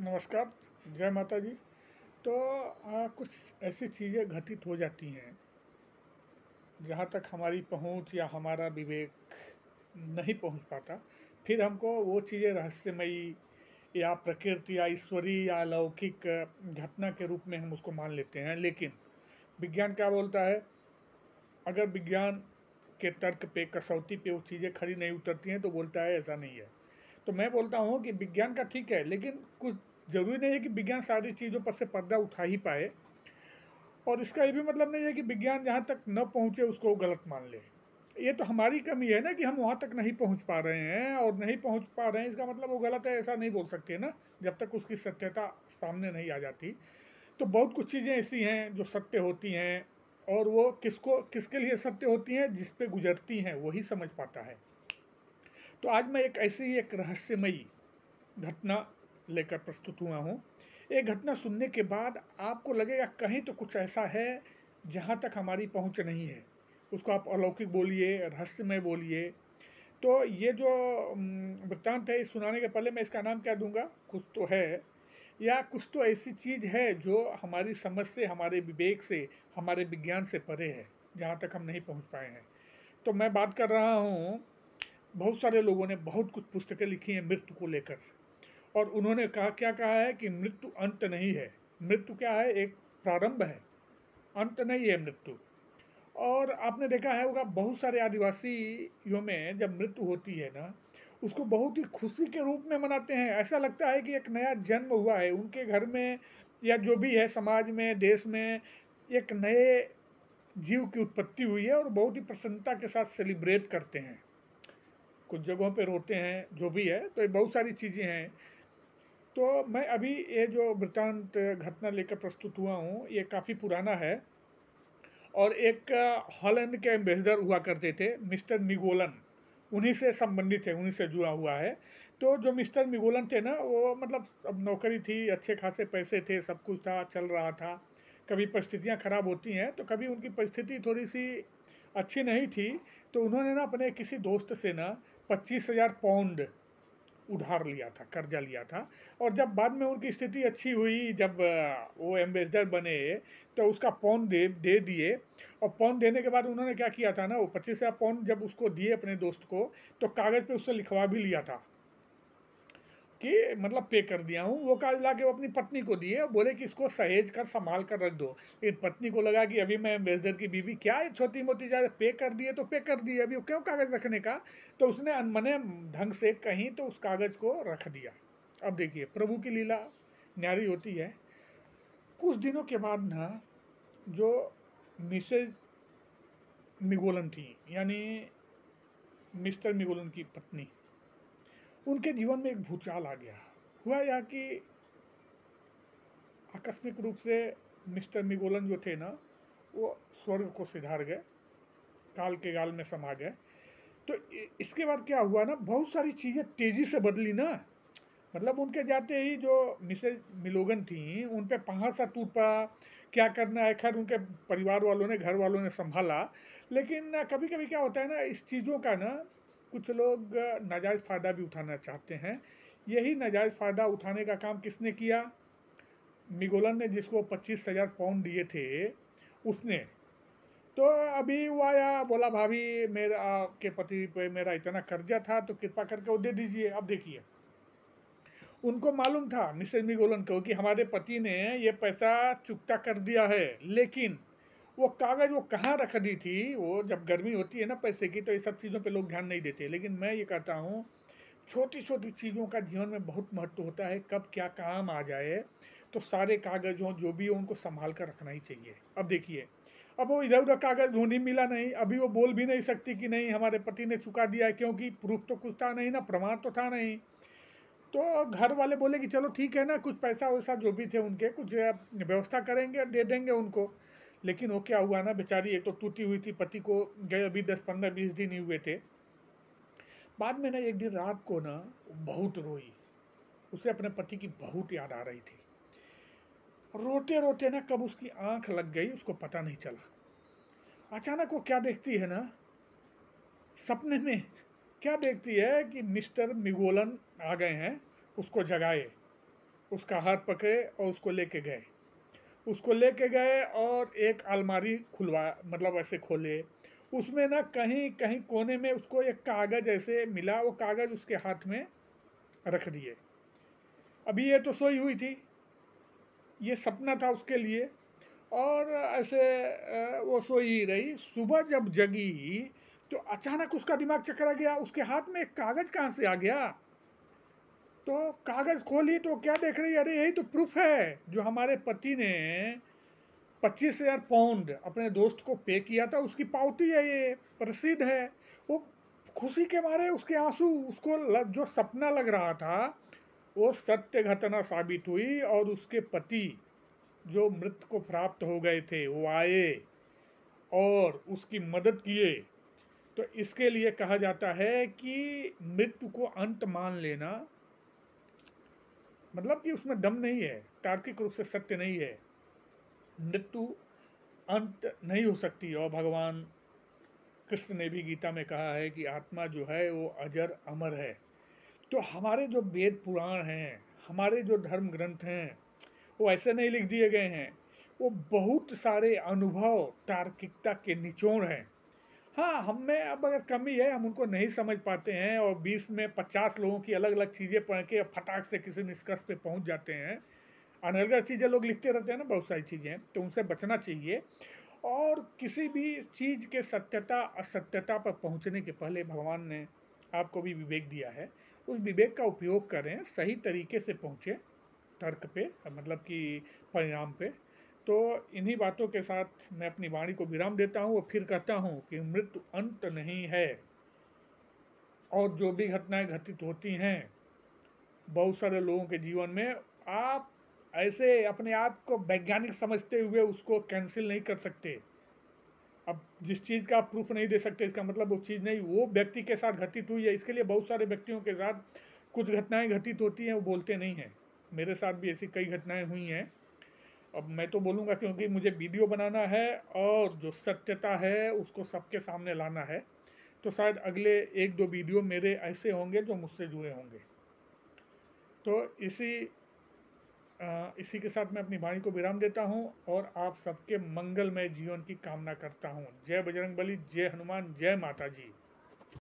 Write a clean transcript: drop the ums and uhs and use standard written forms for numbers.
नमस्कार। जय माता जी। तो कुछ ऐसी चीज़ें घटित हो जाती हैं जहाँ तक हमारी पहुँच या हमारा विवेक नहीं पहुँच पाता। फिर हमको वो चीज़ें रहस्यमयी या प्रकृति या ईश्वरीय या अलौकिक घटना के रूप में हम उसको मान लेते हैं। लेकिन विज्ञान क्या बोलता है? अगर विज्ञान के तर्क पे, कसौटी पे वो चीज़ें खरी नहीं उतरती हैं तो बोलता है ऐसा नहीं है। तो मैं बोलता हूँ कि विज्ञान का ठीक है, लेकिन कुछ ज़रूरी नहीं है कि विज्ञान सारी चीज़ों पर से पर्दा उठा ही पाए। और इसका ये भी मतलब नहीं है कि विज्ञान जहाँ तक न पहुँचे उसको वो गलत मान ले। ये तो हमारी कमी है ना कि हम वहाँ तक नहीं पहुँच पा रहे हैं, और नहीं पहुँच पा रहे हैं इसका मतलब वो गलत है ऐसा नहीं बोल सकते ना, जब तक उसकी सत्यता सामने नहीं आ जाती। तो बहुत कुछ चीज़ें ऐसी हैं जो सत्य होती हैं, और वो किसके लिए सत्य होती हैं? जिस पे गुजरती हैं वही समझ पाता है। तो आज मैं एक ऐसी ही एक रहस्यमयी घटना लेकर प्रस्तुत हुआ हूँ। एक घटना सुनने के बाद आपको लगेगा कहीं तो कुछ ऐसा है जहाँ तक हमारी पहुँच नहीं है। उसको आप अलौकिक बोलिए, रहस्यमय बोलिए। तो ये जो वृत्तांत है, इस सुनाने के पहले मैं इसका नाम क्या दूंगा? कुछ तो है, या कुछ तो ऐसी चीज़ है जो हमारी समझ से, हमारे विवेक से, हमारे विज्ञान से परे है, जहाँ तक हम नहीं पहुँच पाए हैं। तो मैं बात कर रहा हूँ, बहुत सारे लोगों ने बहुत कुछ पुस्तकें लिखी हैं मृत्यु को लेकर। और उन्होंने क्या कहा है कि मृत्यु अंत नहीं है। मृत्यु क्या है? एक प्रारंभ है, अंत नहीं है मृत्यु। और आपने देखा है होगा, बहुत सारे आदिवासियों में जब मृत्यु होती है ना, उसको बहुत ही खुशी के रूप में मनाते हैं। ऐसा लगता है कि एक नया जन्म हुआ है उनके घर में, या जो भी है समाज में, देश में, एक नए जीव की उत्पत्ति हुई है, और बहुत ही प्रसन्नता के साथ सेलिब्रेट करते हैं। कुछ जगहों पे रोते हैं, जो भी है। तो ये बहुत सारी चीज़ें हैं। तो मैं अभी ये जो वृत्तांत घटना लेकर प्रस्तुत हुआ हूँ, ये काफ़ी पुराना है। और एक हॉलैंड के एम्बेसडर हुआ करते थे, मिस्टर मिगोलन, उन्हीं से संबंधित है, उन्हीं से जुड़ा हुआ है। तो जो मिस्टर मिगोलन थे ना, वो मतलब अब नौकरी थी, अच्छे खासे पैसे थे, सब कुछ था, चल रहा था। कभी परिस्थितियाँ खराब होती हैं, तो कभी उनकी परिस्थिति थोड़ी सी अच्छी नहीं थी। तो उन्होंने ना अपने किसी दोस्त से ना 25,000 पाउंड उधार लिया था, कर्जा लिया था। और जब बाद में उनकी स्थिति अच्छी हुई, जब वो एम्बेसडर बने, तो उसका पौन दे दिए। और पौन देने के बाद उन्होंने क्या किया था ना, वो 25,000 पाउंड जब उसको दिए अपने दोस्त को, तो कागज़ पे उससे लिखवा भी लिया था कि मतलब पे कर दिया हूँ। वो कागज ला के वो अपनी पत्नी को दिए और बोले कि इसको सहेज कर संभाल कर रख दो। लेकिन पत्नी को लगा कि अभी मैं एम्बेसडर की बीवी, क्या है छोटी मोटी ज़्यादा, पे कर दिए तो पे कर दिए, अभी वो क्यों कागज़ रखने का। तो उसने अनमने ढंग से कहीं तो उस कागज़ को रख दिया। अब देखिए प्रभु की लीला न्यारी होती है। कुछ दिनों के बाद ना, जो मिसेज मिगोलन थी, यानी मिस्टर मिगोलन की पत्नी, उनके जीवन में एक भूचाल आ गया। हुआ यह कि आकस्मिक रूप से मिस्टर मिगोलन जो थे ना, वो स्वर्ग को सिधार गए, काल के गाल में समा गए। तो इसके बाद क्या हुआ ना, बहुत सारी चीज़ें तेज़ी से बदली ना। मतलब उनके जाते ही जो मिसेज मिलोगन थी, उन पे पहाड़ सा टूट पड़ा। क्या करना है, खैर उनके परिवार वालों ने, घर वालों ने संभाला। लेकिन कभी कभी क्या होता है ना, इस चीज़ों का ना कुछ लोग नाजायज़ फ़ायदा भी उठाना चाहते हैं। यही नाजायज़ फ़ायदा उठाने का काम किसने किया? मिगोलन ने, जिसको 25,000 पाउंड दिए थे, उसने। तो अभी वो आया, बोला भाभी मेरा के पति पे मेरा इतना कर्जा था, तो कृपा करके वो दे दीजिए। अब देखिए, उनको मालूम था मिसेज मिगोलन को कि हमारे पति ने ये पैसा चुकता कर दिया है, लेकिन वो कागज़ वो कहाँ रख दी थी। वो जब गर्मी होती है ना पैसे की, तो ये सब चीज़ों पे लोग ध्यान नहीं देते। लेकिन मैं ये कहता हूँ, छोटी छोटी चीज़ों का जीवन में बहुत महत्व होता है, कब क्या काम आ जाए। तो सारे कागज़ों जो भी हो उनको संभाल कर रखना ही चाहिए। अब देखिए, अब वो इधर उधर कागज़ ढूंढी, मिला नहीं। अभी वो बोल भी नहीं सकती कि नहीं हमारे पति ने चुका दिया है, क्योंकि प्रूफ तो कुछ था नहीं ना, प्रमाण तो था नहीं। तो घर वाले बोले कि चलो ठीक है ना, कुछ पैसा वैसा जो भी थे उनके, कुछ व्यवस्था करेंगे, दे देंगे उनको। लेकिन वो क्या हुआ ना, बेचारी एक तो टूटी हुई थी, पति को गए अभी 10, 15, 20 दिन ही हुए थे। बाद में ना एक दिन रात को ना बहुत रोई। उसे अपने पति की बहुत याद आ रही थी। रोते रोते ना कब उसकी आंख लग गई उसको पता नहीं चला। अचानक वो क्या देखती है ना, सपने में क्या देखती है कि मिस्टर मिगोलन आ गए हैं उसको जगाए। उसका हाथ पकड़े और उसको लेके गए। उसको लेके गए और एक अलमारी खुलवा, मतलब ऐसे खोले, उसमें ना कहीं कहीं कोने में उसको एक कागज़ ऐसे मिला, वो कागज़ उसके हाथ में रख दिए। अभी ये तो सोई हुई थी, ये सपना था उसके लिए, और ऐसे वो सोई ही रही। सुबह जब जगी तो अचानक उसका दिमाग चकरा गया, उसके हाथ में एक कागज़ कहाँ से आ गया। तो कागज़ खोली तो क्या देख रही, अरे यही तो प्रूफ है जो हमारे पति ने 25,000 पाउंड अपने दोस्त को पे किया था, उसकी पावती है, ये रसीद है। वो खुशी के मारे उसके आंसू, उसको जो सपना लग रहा था वो सत्य घटना साबित हुई, और उसके पति जो मृत्यु को प्राप्त हो गए थे वो आए और उसकी मदद किए। तो इसके लिए कहा जाता है कि मृत्यु को अंत मान लेना, मतलब कि उसमें दम नहीं है, तार्किक रूप से सत्य नहीं है, मृत्यु अंत नहीं हो सकती। और भगवान कृष्ण ने भी गीता में कहा है कि आत्मा जो है वो अजर अमर है। तो हमारे जो वेद पुराण हैं, हमारे जो धर्म ग्रंथ हैं, वो ऐसे नहीं लिख दिए गए हैं, वो बहुत सारे अनुभव तार्किकता के निचोड़ हैं। हाँ, हम में अब अगर कमी है, हम उनको नहीं समझ पाते हैं और 20 में 50 लोगों की अलग अलग चीज़ें पढ़ के फटाक से किसी निष्कर्ष पे पहुंच जाते हैं। अलग अलग चीज़ें लोग लिखते रहते हैं ना, बहुत सारी चीज़ें, तो उनसे बचना चाहिए। और किसी भी चीज़ के सत्यता असत्यता पर पहुंचने के पहले भगवान ने आपको भी विवेक दिया है, उस विवेक का उपयोग करें, सही तरीके से पहुँचें तर्क पे, मतलब कि परिणाम पे। तो इन्हीं बातों के साथ मैं अपनी वाणी को विराम देता हूँ और फिर कहता हूँ कि मृत्यु अंत नहीं है, और जो भी घटनाएं घटित होती हैं बहुत सारे लोगों के जीवन में, आप ऐसे अपने आप को वैज्ञानिक समझते हुए उसको कैंसिल नहीं कर सकते। अब जिस चीज़ का आप प्रूफ नहीं दे सकते इसका मतलब वो चीज़ नहीं, वो व्यक्ति के साथ घटित हुई है। इसके लिए बहुत सारे व्यक्तियों के साथ कुछ घटनाएं घटित होती हैं, वो बोलते नहीं हैं। मेरे साथ भी ऐसी कई घटनाएं हुई हैं। अब मैं तो बोलूँगा क्योंकि मुझे वीडियो बनाना है और जो सत्यता है उसको सबके सामने लाना है, तो शायद अगले 1-2 वीडियो मेरे ऐसे होंगे जो मुझसे जुड़े होंगे। तो इसी के साथ मैं अपनी वाणी को विराम देता हूँ और आप सबके मंगलमय जीवन की कामना करता हूँ। जय बजरंगबली, जय हनुमान, जय माता जी।